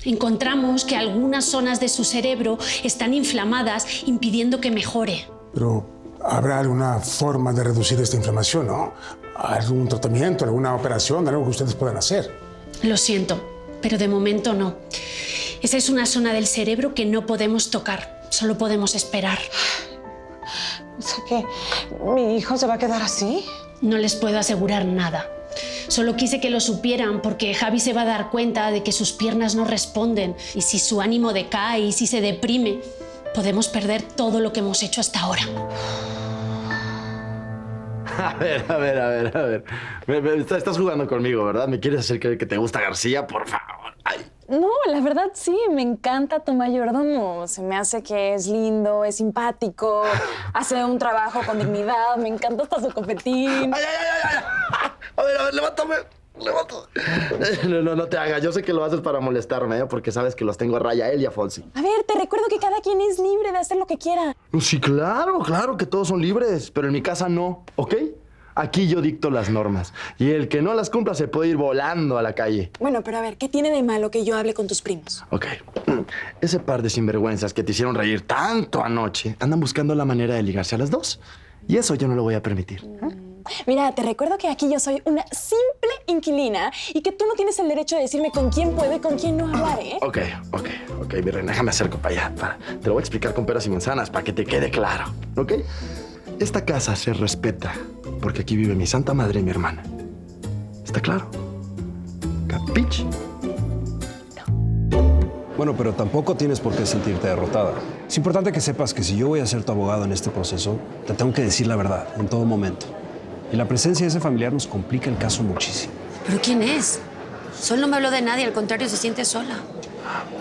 Encontramos que algunas zonas de su cerebro están inflamadas, impidiendo que mejore. Pero habrá alguna forma de reducir esta inflamación, ¿no? ¿Algún tratamiento, alguna operación, algo que ustedes puedan hacer? Lo siento, pero de momento no. Esa es una zona del cerebro que no podemos tocar. Solo podemos esperar. O sea que mi hijo se va a quedar así. No les puedo asegurar nada. Solo quise que lo supieran porque Javi se va a dar cuenta de que sus piernas no responden y si su ánimo decae y si se deprime, podemos perder todo lo que hemos hecho hasta ahora. A ver. Estás jugando conmigo, ¿verdad? ¿Me quieres hacer creer que te gusta García? Por favor. Ay. No, la verdad sí, me encanta tu mayordomo. Se me hace que es lindo, es simpático, hace un trabajo con dignidad, me encanta hasta su copetín. ¡Ay! A ver, levántame. No te hagas. Yo sé que lo haces para molestarme, ¿eh? Porque sabes que los tengo a raya, él y a Fonsi. A ver, te recuerdo que cada quien es libre de hacer lo que quiera. Sí, claro que todos son libres, pero en mi casa no, ¿ok? Aquí yo dicto las normas y el que no las cumpla se puede ir volando a la calle. Bueno, pero a ver, ¿qué tiene de malo que yo hable con tus primos? Ok. Ese par de sinvergüenzas que te hicieron reír tanto anoche andan buscando la manera de ligarse a las dos. Y eso yo no lo voy a permitir. Mira, te recuerdo que aquí yo soy una simple inquilina y que tú no tienes el derecho de decirme con quién puedo y con quién no hablar, ¿eh? Ok, mi reina, déjame acerco para allá. Te lo voy a explicar con peras y manzanas para que te quede claro, ¿ok? Esta casa se respeta porque aquí vive mi santa madre y mi hermana. ¿Está claro? ¿Capiche? Bueno, pero tampoco tienes por qué sentirte derrotada. Es importante que sepas que si yo voy a ser tu abogado en este proceso, te tengo que decir la verdad en todo momento. Y la presencia de ese familiar nos complica el caso muchísimo. ¿Pero quién es? Sol no me habló de nadie, al contrario, se siente sola.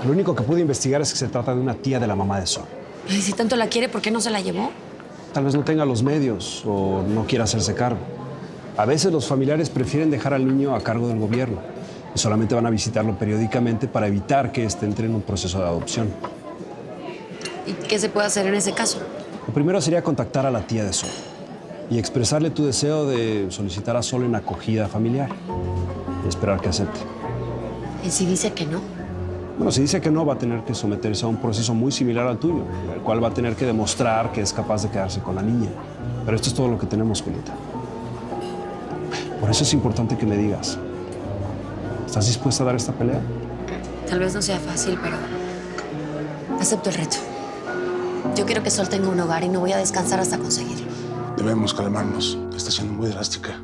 Lo único que pude investigar es que se trata de una tía de la mamá de Sol. Y si tanto la quiere, ¿por qué no se la llevó? Tal vez no tenga los medios o no quiera hacerse cargo. A veces los familiares prefieren dejar al niño a cargo del gobierno y solamente van a visitarlo periódicamente para evitar que éste entre en un proceso de adopción. ¿Y qué se puede hacer en ese caso? Lo primero sería contactar a la tía de Sol y expresarle tu deseo de solicitar a Sol en acogida familiar y esperar que acepte. ¿Y si dice que no? Bueno, si dice que no, va a tener que someterse a un proceso muy similar al tuyo, en el cual va a tener que demostrar que es capaz de quedarse con la niña. Pero esto es todo lo que tenemos, Julieta. Por eso es importante que me digas, ¿estás dispuesta a dar esta pelea? Tal vez no sea fácil, pero acepto el reto. Yo quiero que Sol tenga un hogar y no voy a descansar hasta conseguirlo. Debemos calmarnos. Está siendo muy drástica.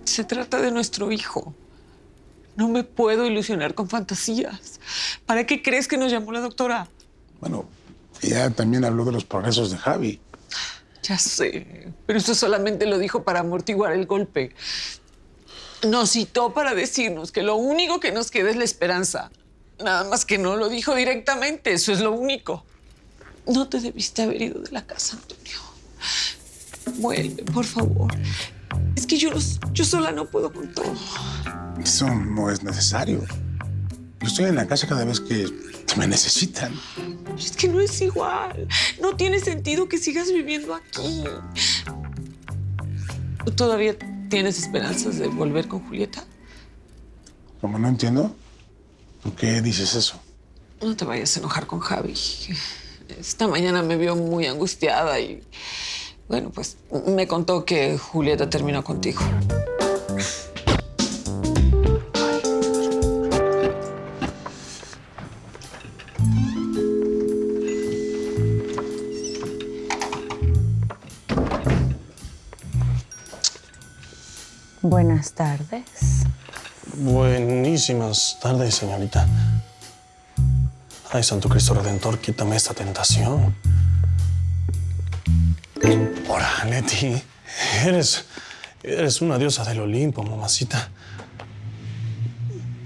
Se trata de nuestro hijo. No me puedo ilusionar con fantasías. ¿Para qué crees que nos llamó la doctora? Bueno, ella también habló de los progresos de Javi. Ya sé, pero eso solamente lo dijo para amortiguar el golpe. Nos citó para decirnos que lo único que nos queda es la esperanza. Nada más que no lo dijo directamente, eso es lo único. No te debiste haber ido de la casa, Antonio. Vuelve, por favor. Es que yo sola no puedo con todo. Eso no es necesario. Yo estoy en la casa cada vez que me necesitan. Es que no es igual. No tiene sentido que sigas viviendo aquí. ¿Tú todavía tienes esperanzas de volver con Julieta? Como no entiendo, ¿por qué dices eso? No te vayas a enojar con Javi. Esta mañana me vio muy angustiada y, bueno, pues me contó que Julieta terminó contigo. Buenas tardes. Buenísimas tardes, señorita. Ay, Santo Cristo Redentor, quítame esta tentación. Ahora, Leti, eres una diosa del Olimpo, mamacita.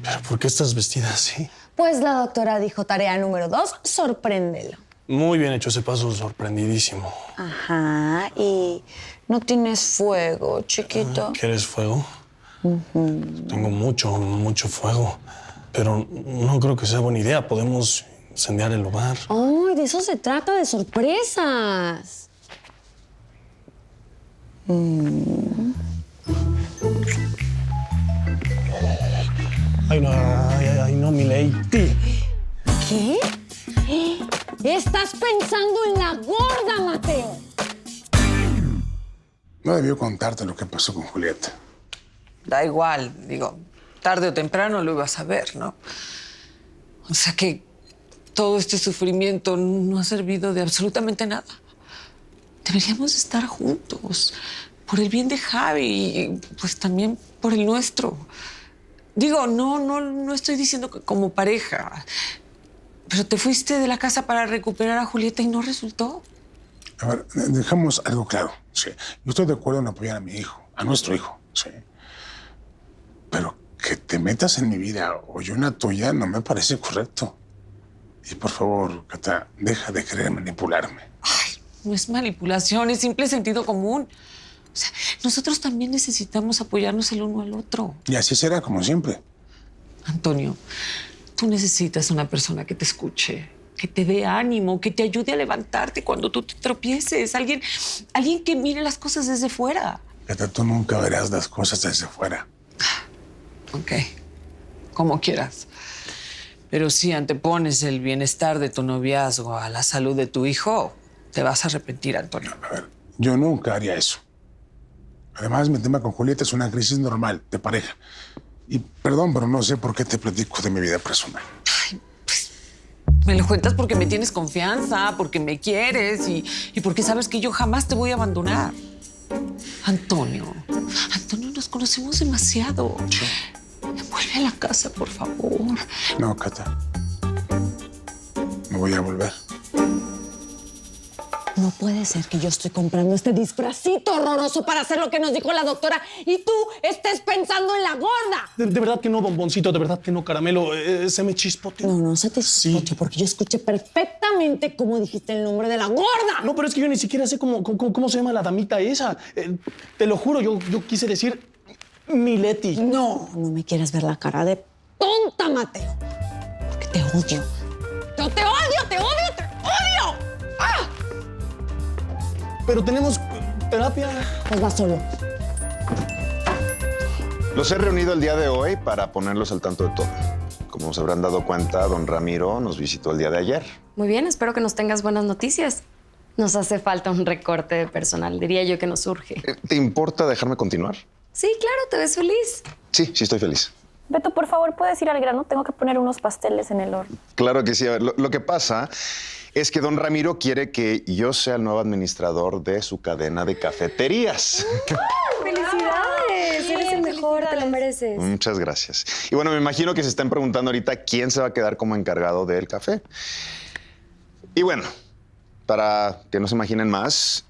¿Pero por qué estás vestida así? Pues la doctora dijo tarea número 2, sorpréndelo. Muy bien hecho ese paso, sorprendidísimo. Ajá, y no tienes fuego, chiquito. ¿Quieres fuego? Tengo mucho fuego. Pero no creo que sea buena idea. Podemos incendiar el hogar. Ay, de eso se trata, de sorpresas. Ay, no, mi lady. ¿Qué? Estás pensando en la gorda, Mateo. No debió contarte lo que pasó con Julieta. Da igual, digo, tarde o temprano lo ibas a ver, ¿no? O sea que todo este sufrimiento no ha servido de absolutamente nada. Deberíamos estar juntos, por el bien de Javi y pues también por el nuestro. Digo, no estoy diciendo que como pareja, pero te fuiste de la casa para recuperar a Julieta y no resultó. A ver, dejamos algo claro. Sí. Yo estoy de acuerdo en apoyar a mi hijo, a nuestro hijo. Sí. Pero que te metas en mi vida o yo en la tuya no me parece correcto. Y por favor, Cata, deja de querer manipularme. Ay, no es manipulación, es simple sentido común. O sea, nosotros también necesitamos apoyarnos el uno al otro. Y así será, como siempre. Antonio, tú necesitas una persona que te escuche, que te dé ánimo, que te ayude a levantarte cuando tú te tropieces. Alguien que mire las cosas desde fuera. Cata, tú nunca verás las cosas desde fuera. Ok, como quieras. Pero si antepones el bienestar de tu noviazgo a la salud de tu hijo, te vas a arrepentir, Antonio. A ver, yo nunca haría eso. Además, mi tema con Julieta es una crisis normal de pareja. Y perdón, pero no sé por qué te platico de mi vida personal. Ay, pues, me lo cuentas porque me tienes confianza, porque me quieres y porque sabes que yo jamás te voy a abandonar. Antonio, nos conocemos demasiado. Sí. Vuelve a la casa, por favor. No, Cata. No voy a volver. No puede ser que yo estoy comprando este disfrazito horroroso para hacer lo que nos dijo la doctora y tú estés pensando en la gorda. De verdad que no, bomboncito, de verdad que no, caramelo. Se me chispoteó. No se te escucha porque yo escuché perfectamente cómo dijiste el nombre de la gorda. No, pero es que yo ni siquiera sé cómo se llama la damita esa. Te lo juro, yo quise decir Mileti. No me quieres ver la cara de tonta, Mateo. Porque te odio. ¡Te odio! ¡Ah! Pero tenemos terapia. Pues va solo. Los he reunido el día de hoy para ponerlos al tanto de todo. Como se habrán dado cuenta, don Ramiro nos visitó el día de ayer. Muy bien, espero que nos tengas buenas noticias. Nos hace falta un recorte de personal, diría yo que nos urge. ¿Te importa dejarme continuar? Sí, claro, te ves feliz. Sí, estoy feliz. Beto, por favor, ¿puedes ir al grano? Tengo que poner unos pasteles en el horno. Claro que sí. A ver, lo que pasa es que don Ramiro quiere que yo sea el nuevo administrador de su cadena de cafeterías. ¡Felicidades! Eres el mejor, te lo mereces. Muchas gracias. Y bueno, me imagino que se están preguntando ahorita quién se va a quedar como encargado del café. Y bueno, para que no se imaginen más,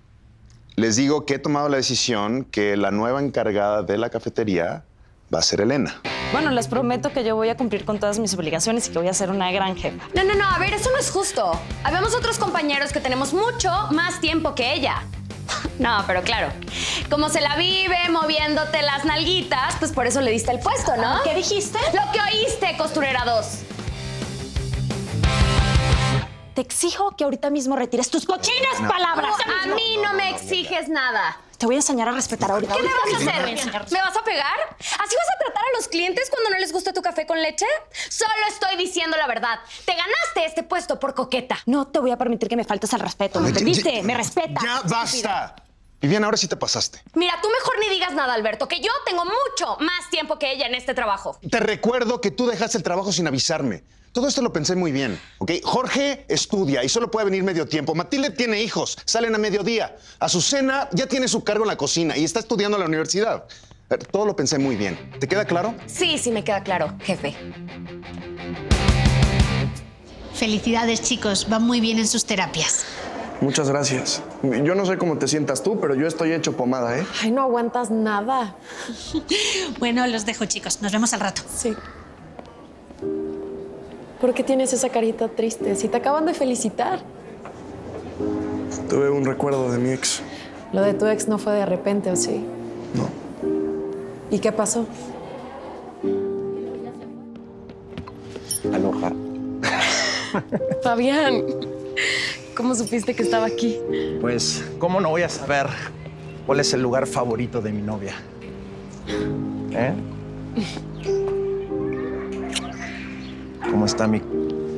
les digo que he tomado la decisión que la nueva encargada de la cafetería va a ser Elena. Bueno, les prometo que yo voy a cumplir con todas mis obligaciones y que voy a ser una gran jefa. No, a ver, eso no es justo. Habemos otros compañeros que tenemos mucho más tiempo que ella. No, pero claro, como se la vive moviéndote las nalguitas, pues por eso le diste el puesto, ¿no? ¿Qué dijiste? Lo que oíste, costurera 2. Te exijo que ahorita mismo retires tus cochinas palabras. A mí no me exiges nada. Te voy a enseñar a respetar ahorita. ¿Qué me vas a hacer? ¿Me vas a pegar? ¿Así vas a tratar a los clientes cuando no les gusta tu café con leche? Solo estoy diciendo la verdad. Te ganaste este puesto por coqueta. No te voy a permitir que me faltes al respeto. ¿Me entendiste? Me respeta. ¡Ya basta! Viviana, ahora sí te pasaste. Mira, tú mejor ni digas nada, Alberto, que yo tengo mucho más tiempo que ella en este trabajo. Te recuerdo que tú dejaste el trabajo sin avisarme. Todo esto lo pensé muy bien, ¿ok? Jorge estudia y solo puede venir medio tiempo. Matilde tiene hijos, salen a mediodía. Azucena ya tiene su cargo en la cocina y está estudiando en la universidad. Todo lo pensé muy bien. ¿Te queda claro? Sí, me queda claro, jefe. Felicidades, chicos. Van muy bien en sus terapias. Muchas gracias. Yo no sé cómo te sientas tú, pero yo estoy hecho pomada, ¿eh? Ay, no aguantas nada. Bueno, los dejo, chicos. Nos vemos al rato. Sí. ¿Por qué tienes esa carita triste? Si te acaban de felicitar. Tuve un recuerdo de mi ex. Lo de tu ex no fue de repente, ¿o sí? No. ¿Y qué pasó? Aloha. Fabián, ¿cómo supiste que estaba aquí? Pues, ¿cómo no voy a saber cuál es el lugar favorito de mi novia? ¿Eh? ¿Cómo está mi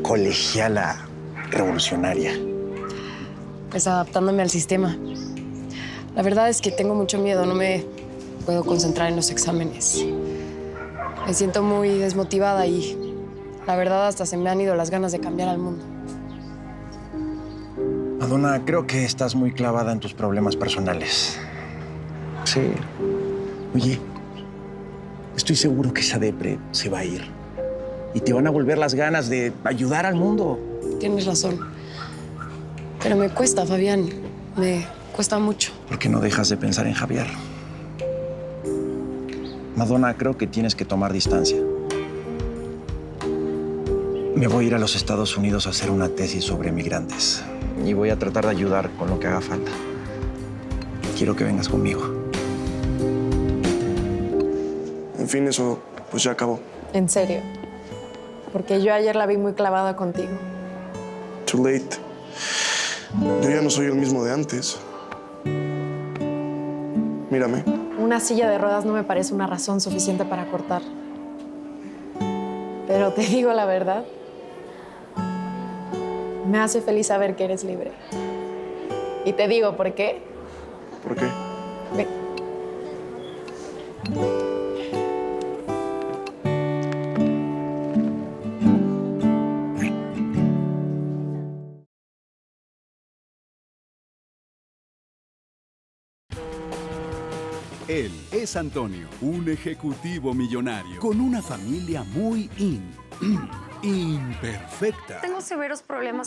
colegiala revolucionaria? Pues adaptándome al sistema. La verdad es que tengo mucho miedo, no me puedo concentrar en los exámenes. Me siento muy desmotivada y la verdad hasta se me han ido las ganas de cambiar al mundo. Madonna, creo que estás muy clavada en tus problemas personales. Sí. Oye, estoy seguro que esa depre se va a ir. Y te van a volver las ganas de ayudar al mundo. Tienes razón. Pero me cuesta, Fabián. Me cuesta mucho. ¿Por qué no dejas de pensar en Javier? Madonna, creo que tienes que tomar distancia. Me voy a ir a los Estados Unidos a hacer una tesis sobre migrantes. Y voy a tratar de ayudar con lo que haga falta. Quiero que vengas conmigo. En fin, eso pues ya acabó. En serio. Porque yo ayer la vi muy clavada contigo. Too late. Yo ya no soy el mismo de antes. Mírame. Una silla de ruedas no me parece una razón suficiente para cortar. Pero te digo la verdad. Me hace feliz saber que eres libre. Y te digo por qué. ¿Por qué? Ven. Él es Antonio, un ejecutivo millonario con una familia muy imperfecta. Tengo severos problemas